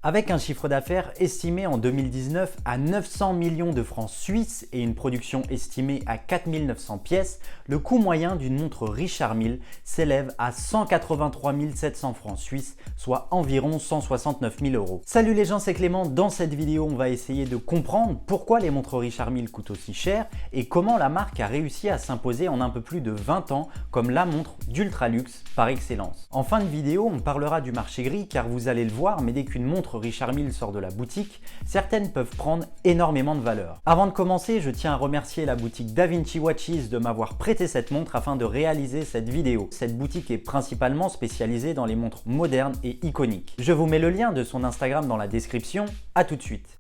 Avec un chiffre d'affaires estimé en 2019 à 900 millions de francs suisses et une production estimée à 4900 pièces, le coût moyen d'une montre Richard Mille s'élève à 183 700 francs suisses, soit environ 169 000 euros. Salut les gens, c'est Clément. Dans cette vidéo, on va essayer de comprendre pourquoi les montres Richard Mille coûtent aussi cher et comment la marque a réussi à s'imposer en un peu plus de 20 ans comme la montre d'ultra luxe par excellence. En fin de vidéo, on parlera du marché gris car vous allez le voir, mais dès qu'une montre Richard Mille sort de la boutique, certaines peuvent prendre énormément de valeur. Avant de commencer, je tiens à remercier la boutique Da Vinci Watches de m'avoir prêté cette montre afin de réaliser cette vidéo. Cette boutique est principalement spécialisée dans les montres modernes et iconiques. Je vous mets le lien de son Instagram dans la description. À tout de suite.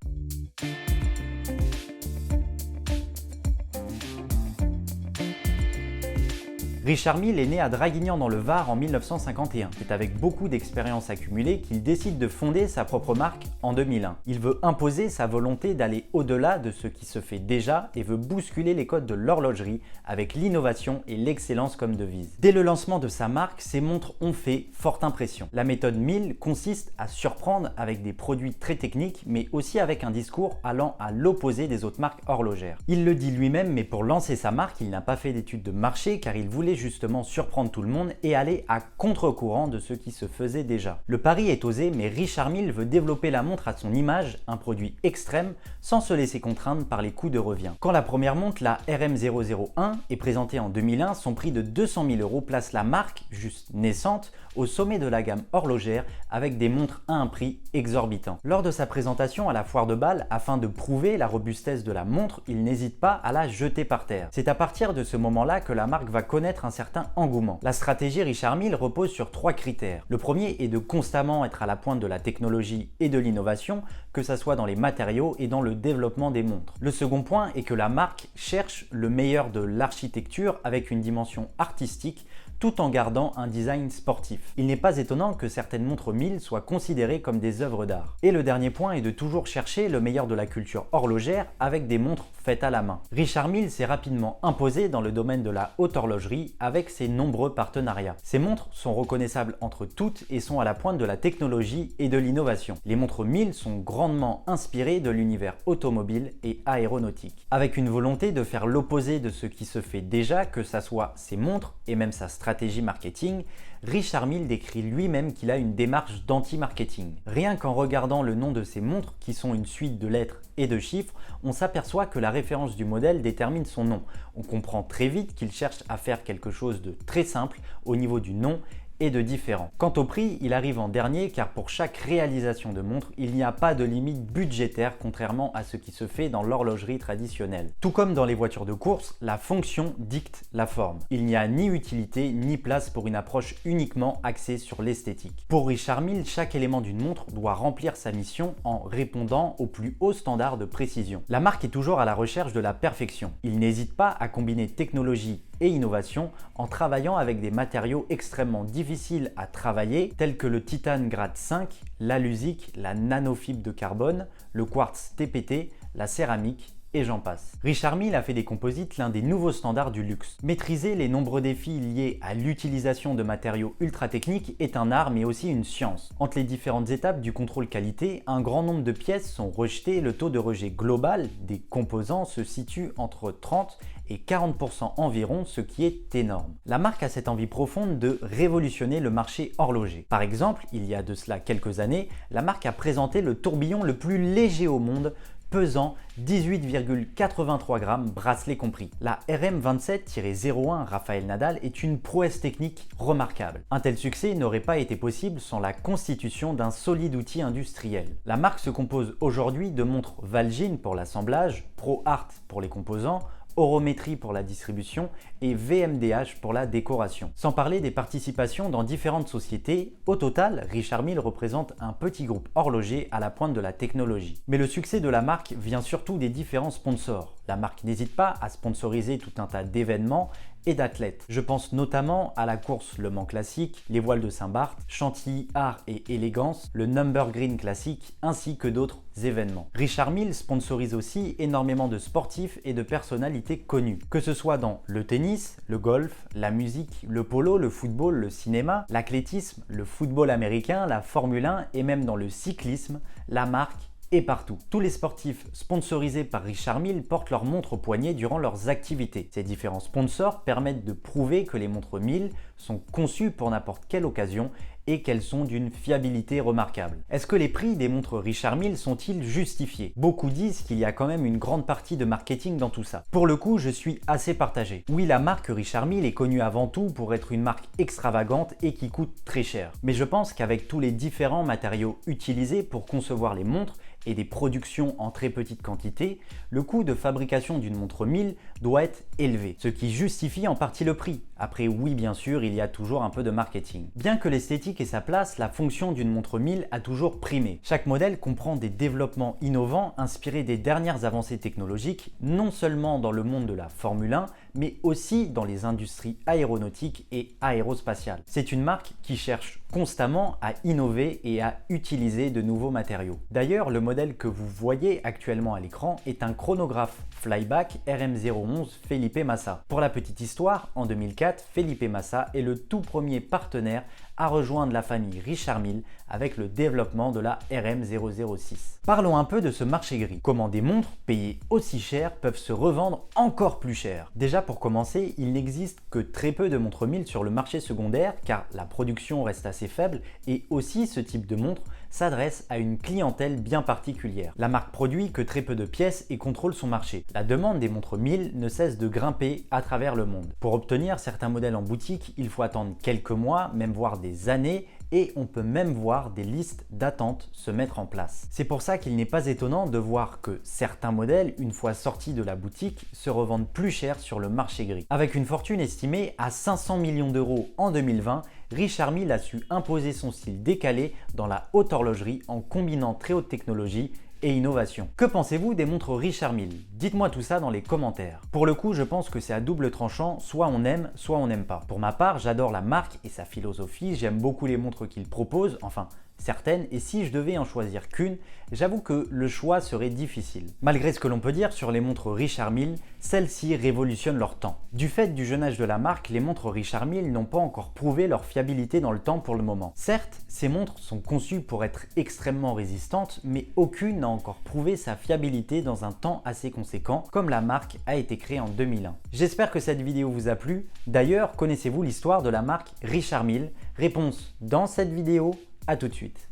Richard Mille est né à Draguignan dans le Var en 1951. C'est avec beaucoup d'expérience accumulée qu'il décide de fonder sa propre marque en 2001. Il veut imposer sa volonté d'aller au-delà de ce qui se fait déjà et veut bousculer les codes de l'horlogerie avec l'innovation et l'excellence comme devise. Dès le lancement de sa marque, ses montres ont fait forte impression. La méthode Mille consiste à surprendre avec des produits très techniques mais aussi avec un discours allant à l'opposé des autres marques horlogères. Il le dit lui-même, mais pour lancer sa marque, il n'a pas fait d'études de marché car il voulait justement surprendre tout le monde et aller à contre-courant de ce qui se faisait déjà. Le pari est osé, mais Richard Mille veut développer la montre à son image, un produit extrême, sans se laisser contraindre par les coûts de revient. Quand la première montre, la RM001, est présentée en 2001, son prix de 200 000 euros place la marque, juste naissante, au sommet de la gamme horlogère avec des montres à un prix exorbitant. Lors de sa présentation à la foire de Bâle, afin de prouver la robustesse de la montre, il n'hésite pas à la jeter par terre. C'est à partir de ce moment-là que la marque va connaître un certain engouement. La stratégie Richard Mille repose sur 3 critères. Le premier est de constamment être à la pointe de la technologie et de l'innovation, que ce soit dans les matériaux et dans le développement des montres. Le second point est que la marque cherche le meilleur de l'architecture avec une dimension artistique tout en gardant un design sportif. Il n'est pas étonnant que certaines montres Mille soient considérées comme des œuvres d'art. Et le dernier point est de toujours chercher le meilleur de la culture horlogère avec des montres faites à la main. Richard Mille s'est rapidement imposé dans le domaine de la haute horlogerie avec ses nombreux partenariats. Ces montres sont reconnaissables entre toutes et sont à la pointe de la technologie et de l'innovation. Les montres Mille sont grandement inspirées de l'univers automobile et aéronautique, avec une volonté de faire l'opposé de ce qui se fait déjà, que ça soit ses montres et même sa stratégie marketing. Richard Mille décrit lui-même qu'il a une démarche d'anti-marketing. Rien qu'en regardant le nom de ses montres, qui sont une suite de lettres et de chiffres, on s'aperçoit que la référence du modèle détermine son nom. On comprend très vite qu'il cherche à faire quelque chose de très simple au niveau du nom et de différent. Quant au prix, il arrive en dernier car pour chaque réalisation de montre, il n'y a pas de limite budgétaire contrairement à ce qui se fait dans l'horlogerie traditionnelle. Tout comme dans les voitures de course, la fonction dicte la forme. Il n'y a ni utilité ni place pour une approche uniquement axée sur l'esthétique. Pour Richard Mille, chaque élément d'une montre doit remplir sa mission en répondant au plus haut standard de précision. La marque est toujours à la recherche de la perfection. Il n'hésite pas à combiner technologie et innovation en travaillant avec des matériaux extrêmement difficiles à travailler tels que le titane grade 5, l'alusique, la nanofibre de carbone, le quartz TPT, la céramique et j'en passe. Richard Mille a fait des composites l'un des nouveaux standards du luxe. Maîtriser les nombreux défis liés à l'utilisation de matériaux ultra techniques est un art mais aussi une science. Entre les différentes étapes du contrôle qualité, un grand nombre de pièces sont rejetées et le taux de rejet global des composants se situe entre 30 et 40% environ, ce qui est énorme. La marque a cette envie profonde de révolutionner le marché horloger. Par exemple, il y a de cela quelques années, la marque a présenté le tourbillon le plus léger au monde, pesant 18,83 grammes, bracelet compris. La RM27-01 Rafael Nadal est une prouesse technique remarquable. Un tel succès n'aurait pas été possible sans la constitution d'un solide outil industriel. La marque se compose aujourd'hui de montres Valgine pour l'assemblage, ProArt pour les composants, Orométrie pour la distribution et VMDH pour la décoration. Sans parler des participations dans différentes sociétés, au total, Richard Mille représente un petit groupe horloger à la pointe de la technologie. Mais le succès de la marque vient surtout des différents sponsors. La marque n'hésite pas à sponsoriser tout un tas d'événements et d'athlètes. Je pense notamment à la course Le Mans Classique, les voiles de Saint-Barth, Chantilly Art et Élégance, le Nürburgring Classique, ainsi que d'autres événements. Richard Mille sponsorise aussi énormément de sportifs et de personnalités connues, que ce soit dans le tennis, le golf, la musique, le polo, le football, le cinéma, l'athlétisme, le football américain, la Formule 1 et même dans le cyclisme, la marque et partout. Tous les sportifs sponsorisés par Richard Mille portent leur montre au poignet durant leurs activités. Ces différents sponsors permettent de prouver que les montres Mille sont conçues pour n'importe quelle occasion et qu'elles sont d'une fiabilité remarquable. Est-ce que les prix des montres Richard Mille sont-ils justifiés? Beaucoup disent qu'il y a quand même une grande partie de marketing dans tout ça. Pour le coup, je suis assez partagé. Oui, la marque Richard Mille est connue avant tout pour être une marque extravagante et qui coûte très cher. Mais je pense qu'avec tous les différents matériaux utilisés pour concevoir les montres et des productions en très petite quantité, le coût de fabrication d'une montre Mille doit être élevé, ce qui justifie en partie le prix. Après oui, bien sûr, il y a toujours un peu de marketing. Bien que l'esthétique ait sa place, la fonction d'une montre Mille a toujours primé. Chaque modèle comprend des développements innovants inspirés des dernières avancées technologiques, non seulement dans le monde de la Formule 1, mais aussi dans les industries aéronautiques et aérospatiales. C'est une marque qui cherche constamment à innover et à utiliser de nouveaux matériaux. D'ailleurs, le modèle que vous voyez actuellement à l'écran est un chronographe Flyback RM011 Felipe Massa. Pour la petite histoire, en 2004, Felipe Massa est le tout premier partenaire à rejoindre la famille Richard Mille avec le développement de la RM006. Parlons un peu de ce marché gris. Comment des montres payées aussi cher peuvent se revendre encore plus cher? Déjà pour commencer, il n'existe que très peu de montres Mille sur le marché secondaire car la production reste assez faible et aussi ce type de montre s'adresse à une clientèle bien particulière. La marque produit que très peu de pièces et contrôle son marché. La demande des montres Mille ne cesse de grimper à travers le monde. Pour obtenir certains modèles en boutique, il faut attendre quelques mois, même voire des années, et on peut même voir des listes d'attente se mettre en place. C'est pour ça qu'il n'est pas étonnant de voir que certains modèles, une fois sortis de la boutique, se revendent plus cher sur le marché gris. Avec une fortune estimée à 500 millions d'euros en 2020, Richard Mille a su imposer son style décalé dans la haute horlogerie en combinant très haute technologie et innovation. Que pensez-vous des montres Richard Mille? Dites-moi tout ça dans les commentaires. Pour le coup, je pense que c'est à double tranchant, soit on aime, soit on n'aime pas. Pour ma part, j'adore la marque et sa philosophie, j'aime beaucoup les montres qu'il propose, enfin certaines, et si je devais en choisir qu'une, j'avoue que le choix serait difficile. Malgré ce que l'on peut dire sur les montres Richard Mille, celles-ci révolutionnent leur temps. Du fait du jeune âge de la marque, les montres Richard Mille n'ont pas encore prouvé leur fiabilité dans le temps pour le moment. Certes, ces montres sont conçues pour être extrêmement résistantes, mais aucune n'a encore prouvé sa fiabilité dans un temps assez conséquent, comme la marque a été créée en 2001. J'espère que cette vidéo vous a plu. D'ailleurs, connaissez-vous l'histoire de la marque Richard Mille? Réponse dans cette vidéo. À tout de suite.